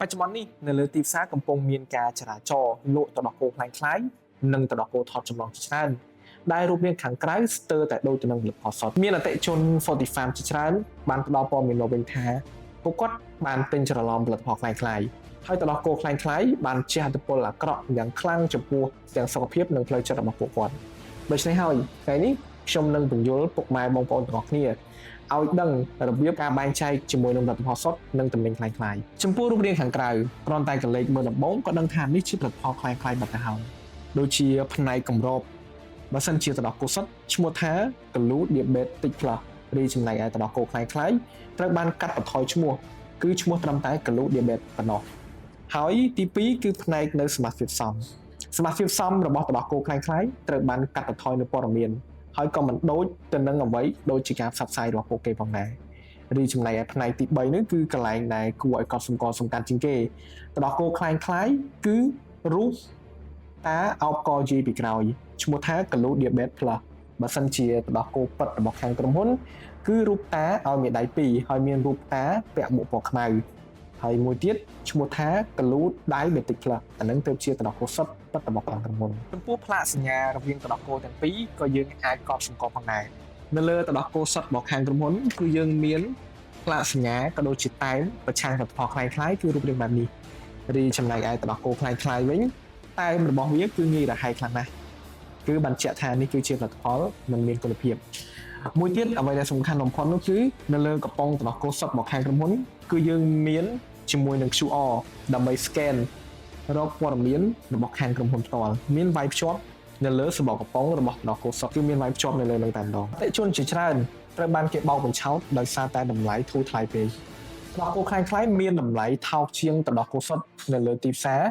បច្ចុប្បន្ននេះនៅលើទីផ្សារកំពុងមានការចរាចរណ៍លក់ទឹកដោះគោខ្លាំងៗនិងទឹកដោះគោថតចម្លងជាច្រើនដែលរូបរាងខាងក្រៅស្ទើរតែដូចទៅនឹងផលិតផលសុទ្ធមានអតិថិជន Forty Farm ជាច្រើនបានផ្ដល់ព័ត៌មានមកវិញថាពួកគាត់បានទិញច្រឡំផលិតផលខ្លាំងៗហើយទឹកដោះគោខ្លាំងៗបានជះឥទ្ធិពលអាក្រក់យ៉ាងខ្លាំងចំពោះទាំងសុខភាពនិងផ្លូវចិត្តរបស់ពួកគាត់ដូច្នេះហើយថ្ងៃនេះខ្ញុំនឹងពន្យល់ពុកម៉ែបងប្អូនទាំងអស់គ្នាឲ្យដឹងរបៀបការបែងចែកជាមួយនឹងផលិតផលសុទ្ធនិងទំនិញខ្លាំងៗចំពោះរូបរាងខាងក្រៅគ្រាន់តែកលេចមើលដំបូងក៏ដឹងថានេះជាផលិតផលខ្លាំងៗបាត់ទៅហើយដូចជាផ្នែកកម្របបើសិនជាទឹកដោះគោសុទ្ធឈ្មោះថា Glue Diabetic Plus រីចំណែកឯទឹកដោះគោខ្លាំងៗត្រូវបានកាត់បន្ថយឈ្មោះគឺឈ្មោះត្រឹមតែ Glue Diabetic ប៉ុណ្ណោះហើយទី2គឺផ្នែកនៅសមាសភាពសមរបស់ទឹកដោះគោខ្លាំងៗត្រូវបានកាត់បន្ថយនៅព័ត៌មានហើយក៏មិនដូចទៅនឹងអ្វីដូចជាការផ្សព្វផ្សាយរបស់ពួកគេផងដែររីចំណែកឯផ្នែកទី3នេះគឺកន្លែងដែលគួរឲ្យកត់សម្គាល់សំខាន់ជាងគេទឹកដោះគោខ្លាំងៗគឺរូបតាអោបកយីពីក្រោយឈ្មោះថា Glue Diabetic Plus បើសិនជាទឹកដោះគោពិតរបស់ខាងក្រុមហ៊ុនគឺរូបតាឲ្យមានដៃ2ហើយមានរូបតាពាក់មួកពណ៌ខ្មៅហើយមួយទៀតឈ្មោះថា Glue Diabetic Plus អានឹងទៅជាទឹកដោះគោសុទ្ធពិតរបស់ខាងក្រុមហ៊ុនចំពោះផ្លាកសញ្ញារវាងទឹកដោះគោទាំងពីរក៏យើងអាចកត់សម្គាល់ផងដែរនៅលើទឹកដោះគោសុទ្ធរបស់ខាងក្រុមហ៊ុនគឺយើងមានផ្លាកសញ្ញាក៏ដូចជាតែងប្រឆាំងផលិតផលខ្លាំងៗគឺរូបរាងបែបនេះរីចំណែកឯទឹកដោះគោខ្លាំងៗវិញតែងរបស់វាគឺងាយរហែកខ្លាំងណាស់គឺបញ្ជាក់ថានេះគឺជាផលិតផលមិនមានគុណភាពមួយទៀតអ្វីដែលសំខាន់បំផុតនោះគឺនៅលើកំប៉ុងទឹកដោះគោសុទ្ធរបស់ខាងក្រុមហ៊ុនគឺយើងមានជាមួយនឹង QR ដើម្បី scan រកព័ត៌មានរបស់ខាងក្រុមហ៊ុនផ្ទាល់មានវាយភ្ជាប់នៅលើសំបកកំប៉ុងរបស់ទឹកដោះគោសុទ្ធគឺមានវាយភ្ជាប់នៅលើនឹងតែម្ដងអតិថិជនជាច្រើនត្រូវបានគេបោកបញ្ឆោតដោយសារតែតម្លៃធូរថ្លៃពេកទឹកដោះគោខ្លាំងៗមានតម្លៃថោកជាងទឹកដោះគោសុទ្ធនៅលើទីផ្សារ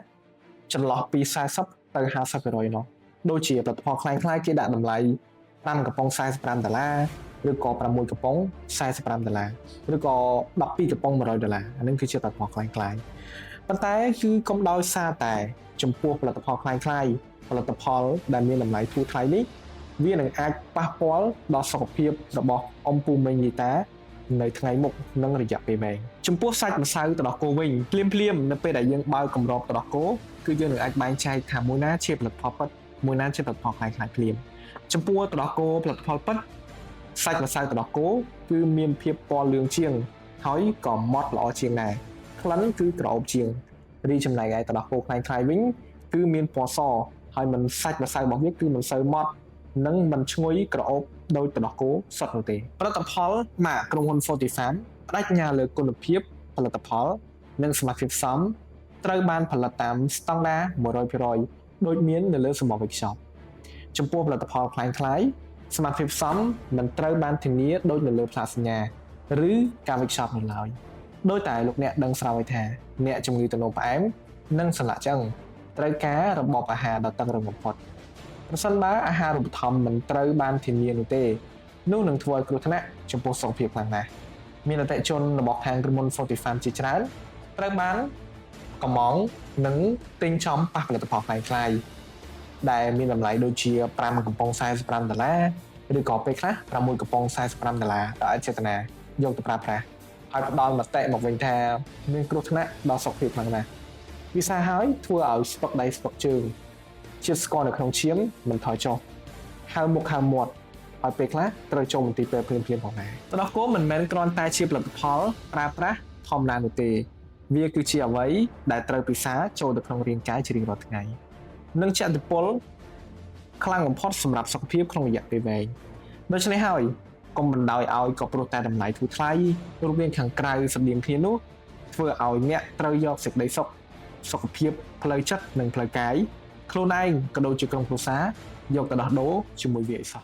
ចន្លោះពី40ទៅ 50% នោះដូចជាផលិតផលខ្លាំងៗគេដាក់តម្លៃ5កំប៉ុង$45ឬក៏6កំប៉ុង$45ឬក៏12កំប៉ុង$100អានឹងគឺជាផលិតផលខ្លាំងៗប៉ុន្តែគឺកុំដោយសារតែចំពោះផលិតផលខ្លាំងៗផលិតផលដែលមានតម្លៃធូរថ្លៃនេះវានឹងអាចប៉ះពាល់ដល់សុខភាពរបស់អ៊ំពូមីងយីតានៅថ្ងៃមុខនិងរយៈពេលវែងចំពោះសាច់ម្សៅទឹកដោះគោវិញភ្លាមនៅពេលដែលយើងបើកកម្របទឹកដោះគោគឺយើងនឹងអាចបែងចែកថាមួយណាជាផលិតផលពិតមួយណាជាផលិតផលខ្លាំងៗភ្លាមចំពោះទឹកដោះគោផលិតផលពិតសាច់ម្សៅទឹកដោះគោគឺមានភាពពណ៌លឿងជាងហើយក៏ម៉ត់ល្អជាងដែរក្លិនគឺក្រអូបជាងរីចំណែកឯទឹកដោះគោខ្លាំងៗវិញគឺមានពណ៌សហើយមិនសាច់ម្សៅរបស់វាគឺមិនសូវម៉ត់និងមិនឈ្ងុយក្រអូបដោយទឹកដោះគោសុទ្ធនោះទេផលិតផលម៉ាកក្រុមហ៊ុន Forty Farm បដិញ្ញាលើគុណភាពផលិតផលនិងសមាសភាពសមត្រូវបានផលិតតាមស្តង់ដារ 100% ដូចមាននៅលើសំបកវេចខ្ចប់ចំពោះផលិតផលខ្លាំងៗសមាសភាពសមមិនត្រូវបានធានាដូចនៅលើផ្លាកសញ្ញាឬការវេចខ្ចប់នោះឡើយដោយតែលោកអ្នកដឹងស្រាប់ហើយថាអ្នកជំងឺទឹកនោមផ្អែមនិងសន្លាក់ឆ្អឹងត្រូវការរបបអាហារដ៏តឹងរ៉ឹងបំផុតប្រសិនបើអាហារូបត្ថម្ភមិនត្រូវបានធានានោះទេនោះនឹងធ្វើឲ្យគ្រោះថ្នាក់ចំពោះសុខភាពខ្លាំងណាស់មានអតិថិជនរបស់ខាងក្រុមហ៊ុន Forty Farm ជាច្រើនត្រូវបានកំងនិងទិញចំប៉ះផលិតផលខ្លាំងៗដែលមានតម្លៃដូចជា5កំប៉ុង$45ឬក៏ពេលខ្លះ6កំប៉ុង$45ដែលអចេតនាយកទៅប្រើប្រាស់ហើយផ្ដល់មតិមកវិញថាមានគ្រោះថ្នាក់ដល់សុខភាពខ្លាំងណាស់វាសារហើយធ្វើឲ្យស្ពឹកដៃស្ពឹកជើងជាតិស្ករនៅក្នុងឈាមមិនថយចុះហើមមុខហើមមាត់ហើយពេលខ្លះត្រូវចូលមន្ទីរពេទ្យភ្លាមៗផងដែរទឹកដោះគោមិនមែនគ្រាន់តែជាផលិតផលប្រើប្រាស់ធម្មតានោះទេវាគឺជាអ្វីដែលត្រូវពិសាចូលទៅក្នុងរាងកាយជារៀងរាល់ថ្ងៃនិងជះឥទ្ធិពលខ្លាំងបំផុតសម្រាប់សុខភាពក្នុងរយៈពេលវែងដូច្នេះហើយកុំបណ្ដោយឲ្យក៏ព្រោះតែតម្លៃធូរថ្លៃរូបរាងខាងក្រៅស្តៀងគ្នានោះធ្វើឲ្យអ្នកត្រូវយកសេចក្តីសុខសុខភាពផ្លូវចិត្តនិងផ្លូវកាយខ្លួនឯងក៏ដូចជាក្រុមគ្រួសារយកទៅដោះដូរជាមួយវាឲ្យសោះ